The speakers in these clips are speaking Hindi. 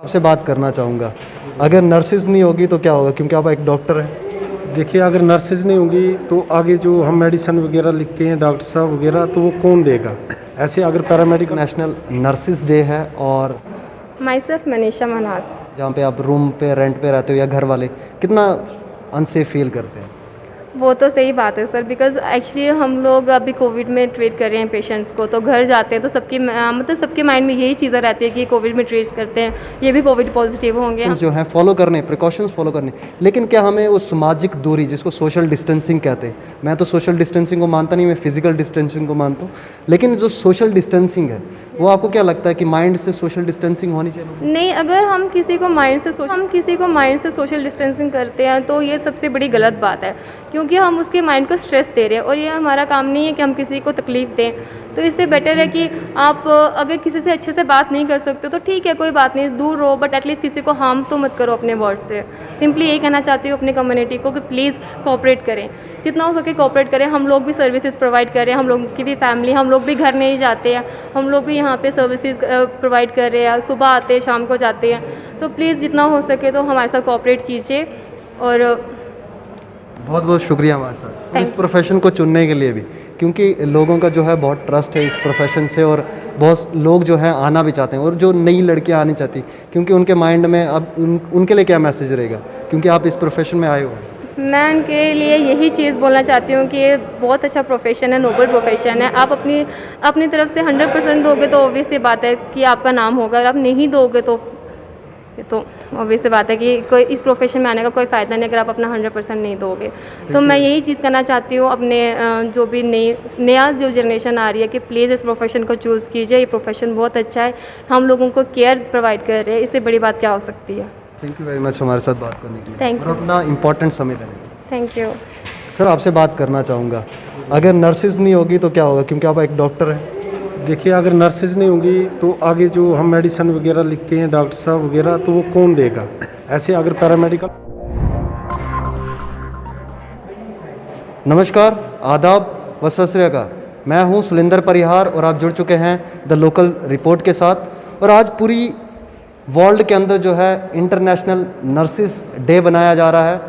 आपसे बात करना चाहूँगा, अगर नर्सेज नहीं होगी तो क्या होगा, क्योंकि आप एक डॉक्टर हैं। देखिए, अगर नर्सेज नहीं होंगी तो आगे जो हम मेडिसिन वगैरह लिखते हैं डॉक्टर साहब वगैरह, तो वो कौन देगा। ऐसे अगर पैरामेडिकल नेशनल नर्सेज डे है और माई सेल्फ मनीषा मनास। जहाँ पे आप रूम पे रेंट पे रहते हो या घर वाले कितना अनसेफ फील करते हैं। वो तो सही बात है सर, बिकॉज़ एक्चुअली हम लोग अभी कोविड में ट्रीट कर रहे हैं पेशेंट्स को, तो घर जाते हैं तो सबकी मतलब सबके माइंड में यही चीज़ें रहती है कि कोविड में ट्रीट करते हैं, ये भी कोविड पॉजिटिव होंगे। जो है फॉलो करने, प्रिकॉशंस फॉलो करने, लेकिन क्या हमें वो सामाजिक दूरी जिसको सोशल डिस्टेंसिंग कहते हैं, मैं तो सोशल डिस्टेंसिंग को मानता नहीं, मैं फिजिकल डिस्टेंसिंग को मानता हूँ, लेकिन जो सोशल डिस्टेंसिंग है वो आपको क्या लगता है कि माइंड से सोशल डिस्टेंसिंग होनी चाहिए? नहीं, अगर हम किसी को माइंड से सोशल डिस्टेंसिंग करते हैं तो ये सबसे बड़ी गलत बात है, क्योंकि हम उसके माइंड को स्ट्रेस दे रहे हैं और ये हमारा काम नहीं है कि हम किसी को तकलीफ़ दें। तो इससे बेटर है कि आप अगर किसी से अच्छे से बात नहीं कर सकते तो ठीक है, कोई बात नहीं, दूर रहो, बट एटलीस्ट किसी को हार्म तो मत करो अपने वर्ड से। सिंपली यही कहना चाहती हूँ अपनी कम्युनिटी को कि प्लीज़ कोऑपरेट करें, जितना हो सके कोऑपरेट करें। हम लोग भी सर्विसेज प्रोवाइड कर रहे हैं, हम लोग की भी फैमिली, हम लोग भी घर नहीं जाते हैं, हम लोग भी यहाँ पे सर्विसेज प्रोवाइड कर रहे हैं, सुबह आते हैं शाम को जाते हैं। तो प्लीज़ जितना हो सके तो हमारे साथ कोऑपरेट कीजिए। और बहुत बहुत शुक्रिया हमारे साथ इस प्रोफेशन को चुनने के लिए भी, क्योंकि लोगों का जो है बहुत ट्रस्ट है इस प्रोफेशन से और बहुत लोग जो है आना भी चाहते हैं, और जो नई लड़कियां आनी चाहती, क्योंकि उनके माइंड में अब उनके लिए क्या मैसेज रहेगा, क्योंकि आप इस प्रोफेशन में आए हो। मैं उनके लिए यही चीज़ बोलना चाहती हूँ कि ये बहुत अच्छा प्रोफेशन है, नोबल प्रोफेशन है। आप अपनी तरफ से 100% दोगे तो ऑब्वियस सी बात है कि आपका नाम होगा, और आप नहीं दोगे तो ऑब्वियस सी बात है कि कोई इस प्रोफेशन में आने का कोई फ़ायदा नहीं अगर आप अपना 100% नहीं दोगे। तो मैं यही चीज़ करना चाहती हूँ अपने जो भी नया जो जनरेशन आ रही है कि प्लीज़ इस प्रोफेशन को चूज़ कीजिए। ये प्रोफेशन बहुत अच्छा है, हम लोगों को केयर प्रोवाइड कर रहे हैं, इससे बड़ी बात क्या हो सकती है। थैंक यू वेरी मच हमारे साथ बात करने के लिए, थैंक यू, और अपना इम्पोर्टेंट समय देने के लिए। थैंक यू सर, आपसे बात करना चाहूँगा, अगर नर्सेज नहीं होगी तो क्या होगा, क्योंकि आप एक डॉक्टर हैं। देखिए, अगर नर्सेज नहीं होंगी तो आगे जो हम मेडिसिन वगैरह लिखते हैं डॉक्टर साहब वगैरह, तो वो कौन देगा। ऐसे अगर पैरामेडिकल। नमस्कार, आदाब व सत श्री अकाल, मैं हूं सुलिंदर परिहार और आप जुड़ चुके हैं द लोकल रिपोर्ट के साथ। और आज पूरी वर्ल्ड के अंदर जो है इंटरनेशनल नर्सिस डे बनाया जा रहा है,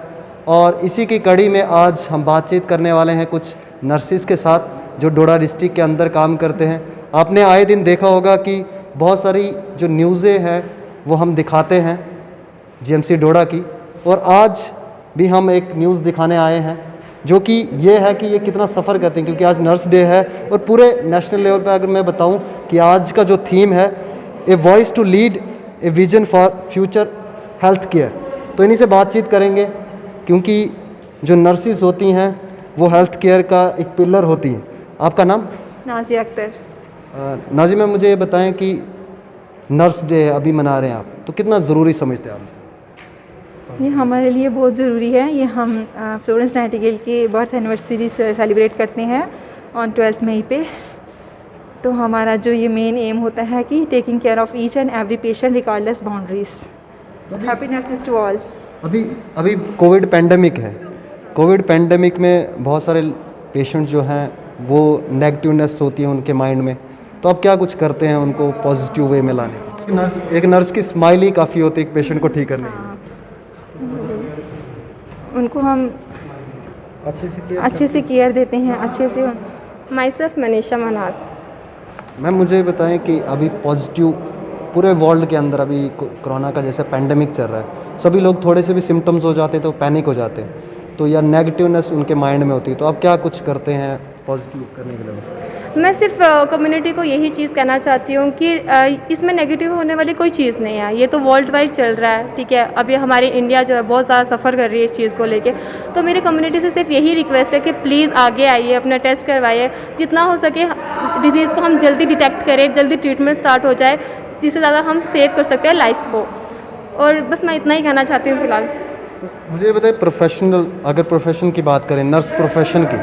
और इसी की कड़ी में आज हम बातचीत करने वाले हैं कुछ नर्सिस के साथ जो डोडा डिस्ट्रिक्ट के अंदर काम करते हैं। आपने आए दिन देखा होगा कि बहुत सारी जो न्यूज़ें हैं वो हम दिखाते हैं जीएमसी डोडा की, और आज भी हम एक न्यूज़ दिखाने आए हैं जो कि ये है कि ये कितना सफ़र करते हैं, क्योंकि आज नर्स डे है। और पूरे नेशनल लेवल पे अगर मैं बताऊं कि आज का जो थीम है a voice to lead a vision for future health care, तो इन्हीं से बातचीत करेंगे, क्योंकि जो नर्सिस होती हैं वो हेल्थ केयर का एक पिलर होती हैं। आपका नाम? नाज़िया अख्तर। नाज़िया मैम, मुझे ये बताएं कि नर्स डे अभी मना रहे हैं आप, तो कितना ज़रूरी समझते हैं आप? ये हमारे लिए बहुत ज़रूरी है। ये हम फ्लोरेंस नाइटिंगेल की बर्थ एनिवर्सरी सेलिब्रेट करते हैं ऑन 12 मई पे। तो हमारा जो ये मेन एम होता है कि taking care of each and every patient regardless boundaries. Happy nurses to all. अभी कोविड पेंडेमिक है, कोविड पेंडेमिक में बहुत सारे पेशेंट जो हैं वो नेगेटिवनेस होती है उनके माइंड में, तो आप क्या कुछ करते हैं उनको पॉजिटिव वे में लाने? एक नर्स की स्माइल ही काफ़ी होती है एक पेशेंट को ठीक करने के लिए। उनको हम अच्छे से केयर देते हैं, अच्छे से। My self Manisha Manas. Ma'am, मुझे बताएं कि अभी पॉजिटिव पूरे वर्ल्ड के अंदर अभी कोरोना का जैसे पेंडेमिक चल रहा है, सभी लोग थोड़े से भी सिम्टम्स हो जाते हैं तो पैनिक हो जाते हैं, तो या नेगेटिवनेस उनके माइंड में होती है, तो आप क्या कुछ करते हैं पॉजिटिव करने के लिए? मैं सिर्फ कम्युनिटी को यही चीज़ कहना चाहती हूँ कि इसमें नेगेटिव होने वाली कोई चीज़ नहीं है। ये तो वर्ल्ड वाइड चल रहा है, ठीक है। अभी हमारी इंडिया जो है बहुत ज़्यादा सफ़र कर रही है इस चीज़ को लेके, तो मेरी कम्युनिटी से सिर्फ यही रिक्वेस्ट है कि प्लीज़ आगे आइए, अपना टेस्ट करवाइए, जितना हो सके डिजीज़ को हम जल्दी डिटेक्ट करें, जल्दी ट्रीटमेंट स्टार्ट हो जाए, जिससे ज़्यादा हम सेव कर सकते हैं लाइफ को। और बस मैं इतना ही कहना चाहती हूँ फ़िलहाल। मुझे बताइए, प्रोफेशनल अगर प्रोफेशन की बात करें, नर्स प्रोफेशन की,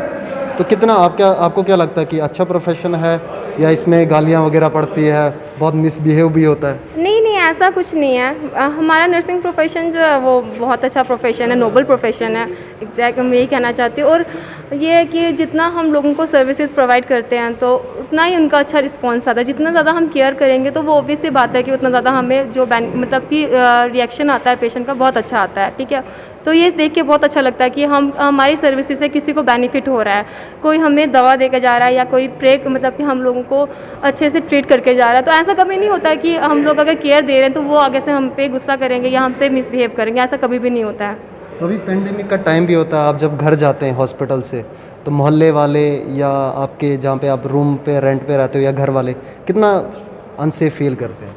तो कितना आपको क्या लगता है कि अच्छा प्रोफेशन है, या इसमें गालियाँ वगैरह पड़ती है, बहुत मिसबिहेव भी होता है? नहीं, ऐसा कुछ नहीं है। हमारा नर्सिंग प्रोफेशन जो है वो बहुत अच्छा प्रोफेशन है, नोबल प्रोफेशन है, एग्जैक्ट मैं यही कहना चाहती हूँ। और ये है कि जितना हम लोगों को सर्विसेज प्रोवाइड करते हैं तो उतना ही उनका अच्छा रिस्पॉन्स आता है। जितना ज़्यादा हम केयर करेंगे तो वो ऑब्वियस सी बात है कि उतना ज़्यादा हमें जो मतलब कि रिएक्शन आता है पेशेंट का बहुत अच्छा आता है, ठीक है। तो ये देख के बहुत अच्छा लगता है कि हम हमारी सर्विसेज से किसी को बेनिफिट हो रहा है, कोई हमें दवा देकर जा रहा है या कोई मतलब कि हम लोगों को अच्छे से ट्रीट करके जा रहा है। तो ऐसा कभी नहीं होता है कि हम लोग अगर केयर दे रहे हैं तो वो आगे से हम पे गुस्सा करेंगे या हमसे मिसबिहेव करेंगे, ऐसा कभी भी नहीं होता है। तो अभी पेंडेमिक का टाइम भी होता है, आप जब घर जाते हैं हॉस्पिटल से तो मोहल्ले वाले या आपके जहाँ पे आप रूम पे रेंट पे रहते हो या घर वाले कितना अनसेफ फील करते हैं?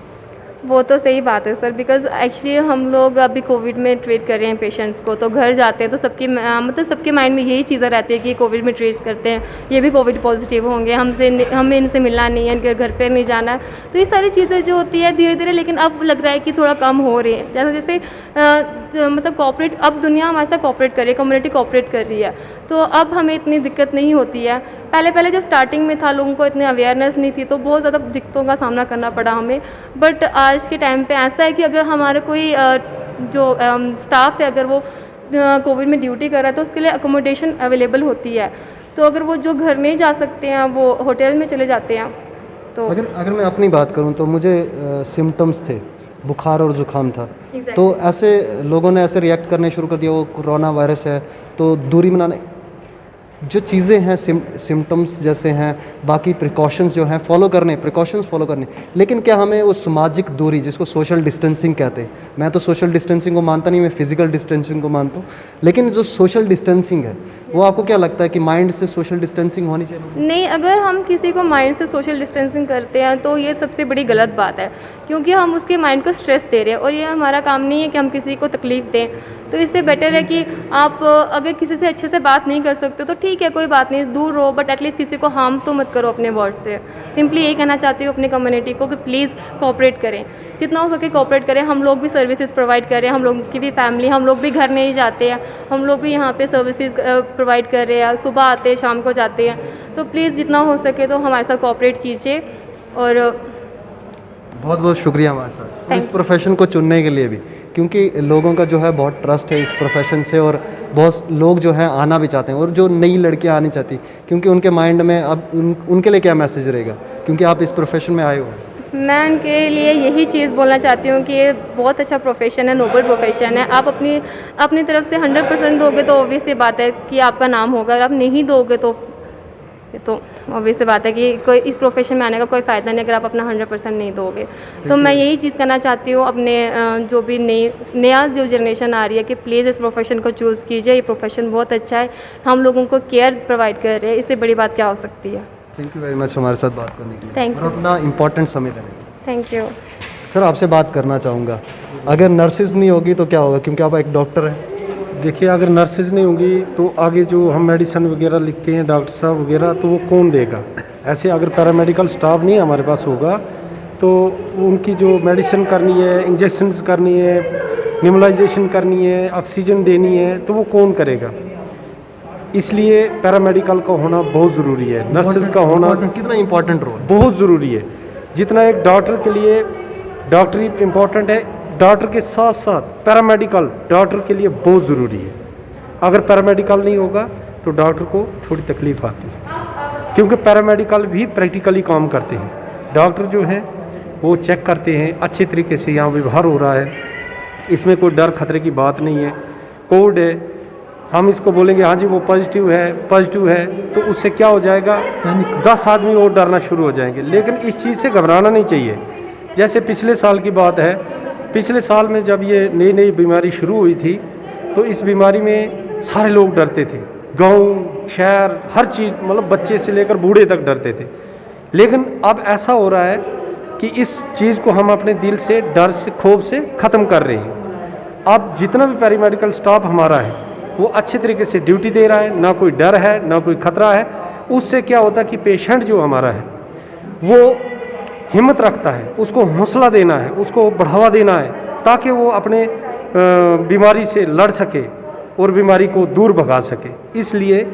वो तो सही बात है सर, बिकॉज़ एक्चुअली हम लोग अभी कोविड में ट्रीट कर रहे हैं पेशेंट्स को, तो घर जाते हैं तो सबकी मतलब सबके माइंड में यही चीज़ें रहती है कि कोविड में ट्रीट करते हैं, ये भी कोविड पॉजिटिव होंगे, हमें इनसे मिलना नहीं है, इनके घर पे नहीं जाना है। तो ये सारी चीज़ें जो होती है धीरे धीरे, लेकिन अब लग रहा है कि थोड़ा कम हो रही है। जैसे जैसे मतलब कॉपरेट, अब दुनिया हमारे साथ कॉपरेट कर रही है, कम्युनिटी कॉपरेट कर रही है, तो अब हमें इतनी दिक्कत नहीं होती है। पहले जब स्टार्टिंग में था लोगों को इतनी अवेयरनेस नहीं थी तो बहुत ज़्यादा दिक्कतों का सामना करना पड़ा हमें। बट आज के टाइम पे ऐसा है कि अगर हमारे कोई जो स्टाफ है अगर वो कोविड में ड्यूटी कर रहा है तो उसके लिए अकोमोडेशन अवेलेबल होती है। तो अगर वो जो घर नहीं जा सकते हैं वो होटल में चले जाते हैं। तो अगर मैं अपनी बात करूं तो मुझे सिम्टम्स थे, बुखार और ज़ुकाम था। Exactly. तो ऐसे लोगों ने ऐसे रिएक्ट करने शुरू कर दिया, वो कोरोना वायरस है तो दूरी बनाने जो चीज़ें हैं, सिम्टम्स जैसे हैं, बाकी प्रिकॉशंस जो हैं प्रिकॉशंस फॉलो करने। लेकिन क्या हमें वो सामाजिक दूरी जिसको सोशल डिस्टेंसिंग कहते हैं, मैं तो सोशल डिस्टेंसिंग को मानता नहीं, मैं फिजिकल डिस्टेंसिंग को मानता हूँ, लेकिन जो सोशल डिस्टेंसिंग है वो आपको क्या लगता है कि माइंड से सोशल डिस्टेंसिंग होनी चाहिए? नहीं, अगर हम किसी को माइंड से सोशल डिस्टेंसिंग करते हैं तो ये सबसे बड़ी गलत बात है, क्योंकि हम उसके माइंड को स्ट्रेस दे रहे हैं और ये हमारा काम नहीं है कि हम किसी को तकलीफ़ दें। तो इससे बेटर है कि आप अगर किसी से अच्छे से बात नहीं कर सकते तो ठीक है, कोई बात नहीं, दूर रहो, बट एटलीस्ट किसी को हार्म तो मत करो अपने वर्ड से। सिंपली यही कहना चाहती हूँ अपनी कम्युनिटी को कि प्लीज़ कोऑपरेट करें, जितना हो सके कोऑपरेट करें। हम लोग भी सर्विसेज प्रोवाइड कर रहे हैं, हम लोग की भी फैमिली, हम लोग भी घर नहीं जाते हैं, हम लोग भी यहाँ पे सर्विसेज प्रोवाइड कर रहे हैं, सुबह आते हैं शाम को जाते हैं। तो प्लीज़ जितना हो सके तो हमारे साथ कोऑपरेट कीजिए। और बहुत बहुत शुक्रिया हमारे साथ इस प्रोफेशन को चुनने के लिए भी, क्योंकि लोगों का जो है बहुत ट्रस्ट है इस प्रोफेशन से और बहुत लोग जो हैं आना भी चाहते हैं, और जो नई लड़कियां आनी चाहती क्योंकि उनके माइंड में अब उनके लिए क्या मैसेज रहेगा, क्योंकि आप इस प्रोफेशन में आए हो? मैं उनके लिए यही चीज़ बोलना चाहती हूँ कि ये बहुत अच्छा प्रोफेशन है, नोबल प्रोफेशन है। आप अपनी तरफ से 100% दोगे तो ऑब्वियस सी बात है कि आपका नाम होगा, और आप नहीं दोगे तो ऑब्वियस सी बात है कि कोई इस प्रोफेशन में आने का कोई फ़ायदा नहीं अगर आप अपना 100% नहीं दोगे। तो मैं यही चीज़ करना चाहती हूँ अपने जो भी नया जो जनरेशन आ रही है कि प्लीज़ इस प्रोफेशन को चूज़ कीजिए। ये प्रोफेशन बहुत अच्छा है, हम लोगों को केयर प्रोवाइड कर रहे हैं, इससे बड़ी बात क्या हो सकती है। थैंक यू वेरी मच हमारे साथ बात करने के लिए, थैंक और यू। अपना इम्पोर्टेंट समय देने के लिए। थैंक यू सर, आपसे बात करना चाहूँगा, अगर नर्सेज नहीं होगी तो क्या होगा, क्योंकि आप एक डॉक्टर हैं? देखिए, अगर नर्सेज नहीं होंगी तो आगे जो हम मेडिसिन वगैरह लिखते हैं डॉक्टर साहब वगैरह, तो वो कौन देगा? ऐसे अगर पैरामेडिकल स्टाफ नहीं हमारे पास होगा तो उनकी जो मेडिसिन करनी है, इंजेक्शंस करनी है, निमलाइजेशन करनी है, ऑक्सीजन देनी है, तो वो कौन करेगा? इसलिए पैरामेडिकल का होना बहुत ज़रूरी है, नर्सेज का होना कितना इम्पोर्टेंट रोल? बहुत ज़रूरी है। जितना एक डॉक्टर के लिए डॉक्टरी इम्पोर्टेंट है, डॉक्टर के साथ साथ पैरामेडिकल डॉक्टर के लिए बहुत ज़रूरी है। अगर पैरामेडिकल नहीं होगा तो डॉक्टर को थोड़ी तकलीफ़ आती है, क्योंकि पैरामेडिकल भी प्रैक्टिकली काम करते हैं। डॉक्टर जो हैं वो चेक करते हैं अच्छे तरीके से यहाँ व्यवहार हो रहा है, इसमें कोई डर खतरे की बात नहीं है। कोविड है, हम इसको बोलेंगे हाँ जी वो पॉजिटिव है, तो उससे क्या हो जाएगा, 10 आदमी और डरना शुरू हो जाएंगे। लेकिन इस चीज़ से घबराना नहीं चाहिए। जैसे पिछले साल की बात है, पिछले साल में जब ये नई बीमारी शुरू हुई थी तो इस बीमारी में सारे लोग डरते थे, गांव शहर हर चीज़, मतलब बच्चे से लेकर बूढ़े तक डरते थे। लेकिन अब ऐसा हो रहा है कि इस चीज़ को हम अपने दिल से, डर से, खौफ से ख़त्म कर रहे हैं। अब जितना भी पैरामेडिकल स्टाफ हमारा है वो अच्छे तरीके से ड्यूटी दे रहा है, ना कोई डर है ना कोई ख़तरा है। उससे क्या होता है कि पेशेंट जो हमारा है वो हिम्मत रखता है, उसको हौसला देना है, उसको बढ़ावा देना है, ताकि वो अपने बीमारी से लड़ सके और बीमारी को दूर भगा सके। इसलिए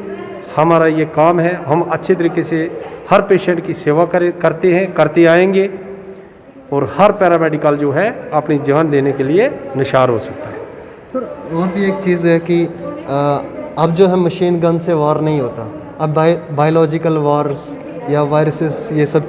हमारा ये काम है, हम अच्छे तरीके से हर पेशेंट की सेवा करते हैं, करते आएंगे, और हर पैरामेडिकल जो है अपनी जान देने के लिए निशार हो सकता है। सर, और भी एक चीज़ है कि अब जो है मशीन गन से वार नहीं होता, अब बायोलॉजिकल वार्स या वायरसेस, ये सब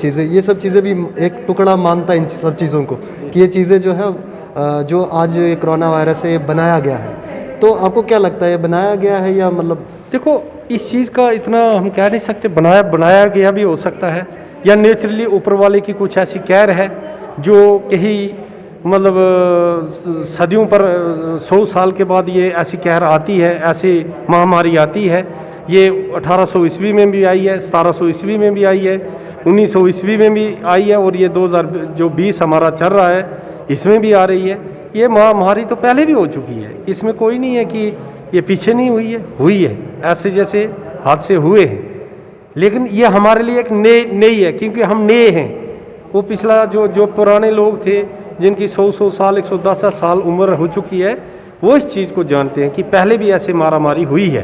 चीज़ें भी एक टुकड़ा मानता है इन सब चीज़ों को कि ये चीज़ें जो है जो आज ये कोरोना वायरस है ये बनाया गया है। तो आपको क्या लगता है ये बनाया गया है या मतलब? देखो, इस चीज़ का इतना हम कह नहीं सकते, बनाया गया भी हो सकता है या नेचुरली ऊपर वाले की कुछ ऐसी कहर है जो कहीं मतलब सदियों पर 100 साल के बाद ये ऐसी कहर आती है, ऐसी महामारी आती है। ये 1800 ईस्वी में भी आई है, 1700 ईस्वी में भी आई है, 1900 ईस्वी में भी आई है और ये 2020 हमारा चल रहा है इसमें भी आ रही है। ये महामारी तो पहले भी हो चुकी है, इसमें कोई नहीं है कि ये पीछे नहीं हुई है ऐसे जैसे हादसे हुए हैं। लेकिन ये हमारे लिए एक नई है क्योंकि हम नए हैं। वो पिछला जो पुराने लोग थे जिनकी 100 साल 110 साल उम्र हो चुकी है, वो इस चीज़ को जानते हैं कि पहले भी ऐसे मारामारी हुई है।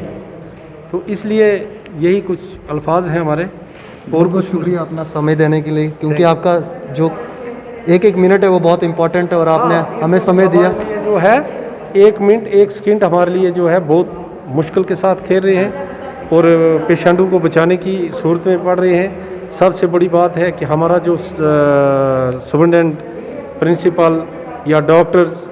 तो इसलिए यही कुछ अल्फाज हैं हमारे। और बहुत शुक्रिया अपना समय देने के लिए, क्योंकि आपका जो एक मिनट है वो बहुत इम्पोर्टेंट है और आपने हमें समय दिया। ये जो है 1 मिनट 1 सेकंड हमारे लिए जो है बहुत मुश्किल के साथ खेल रहे हैं और पेशेंटों को बचाने की सूरत में पड़ रहे हैं। सबसे बड़ी बात है कि हमारा जो सुपरिटेंडेंट, प्रिंसिपल या डॉक्टर्स,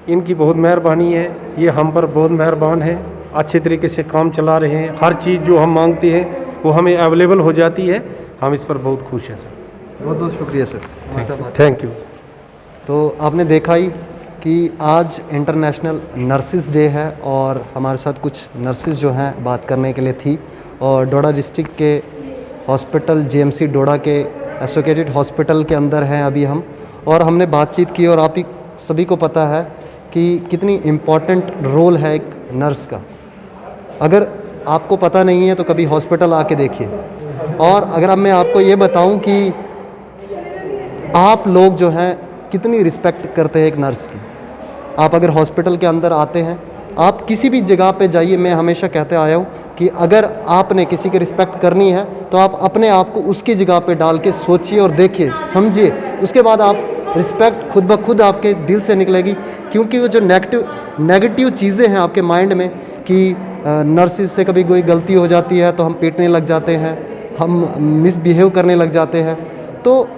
इनकी बहुत मेहरबानी है, ये हम पर बहुत मेहरबान है, अच्छे तरीके से काम चला रहे हैं। हर चीज़ जो हम मांगते हैं वो हमें अवेलेबल हो जाती है। हम इस पर बहुत खुश हैं सर। बहुत बहुत शुक्रिया सर। Thank you. तो आपने देखा ही कि आज इंटरनेशनल नर्सिस डे है और हमारे साथ कुछ नर्सिस जो हैं बात करने के लिए थी और डोडा डिस्ट्रिक्ट के हॉस्पिटल जेएमसी डोडा के एसोसिएटेड हॉस्पिटल के अंदर हैं अभी हम, और हमने बातचीत की और आप ही सभी को पता है कि कितनी इम्पॉर्टेंट रोल है एक नर्स का। अगर आपको पता नहीं है तो कभी हॉस्पिटल आके देखिए। और अगर अब मैं आपको ये बताऊं कि आप लोग जो हैं कितनी रिस्पेक्ट करते हैं एक नर्स की। आप अगर हॉस्पिटल के अंदर आते हैं, आप किसी भी जगह पे जाइए, मैं हमेशा कहते आया हूँ कि अगर आपने किसी की रिस्पेक्ट करनी है तो आप अपने आप को उसकी जगह पे डाल के सोचिए और देखिए, समझिए, उसके बाद आप रिस्पेक्ट खुद ब खुद आपके दिल से निकलेगी। क्योंकि वो जो नेगेटिव चीज़ें हैं आपके माइंड में कि नर्सिस से कभी कोई गलती हो जाती है तो हम पीटने लग जाते हैं, हम मिसबिहेव करने लग जाते हैं। तो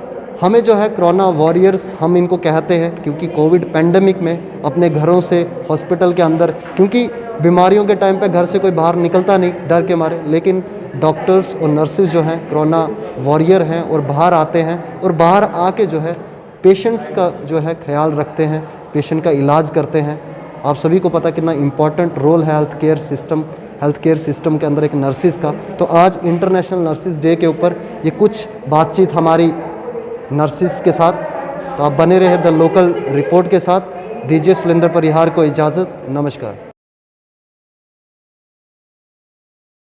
हमें जो है कोरोना वॉरियर्स हम इनको कहते हैं, क्योंकि कोविड पेंडेमिक में अपने घरों से हॉस्पिटल के अंदर, क्योंकि बीमारियों के टाइम पे घर से कोई बाहर निकलता नहीं डर के मारे, लेकिन डॉक्टर्स और नर्सिस जो हैं कोरोना वॉरियर हैं और बाहर आते हैं और बाहर आके जो है पेशेंट्स का जो है ख्याल रखते हैं, पेशेंट का इलाज करते हैं। आप सभी को पता कितना इम्पॉर्टेंट रोल है हेल्थ केयर सिस्टम के अंदर एक नर्सिस का। तो आज इंटरनेशनल नर्सिस डे के ऊपर ये कुछ बातचीत हमारी नर्सिस के साथ। तो आप बने रहे द लोकल रिपोर्ट के साथ। दीजिए सुलिंदर परिहार को इजाज़त। नमस्कार।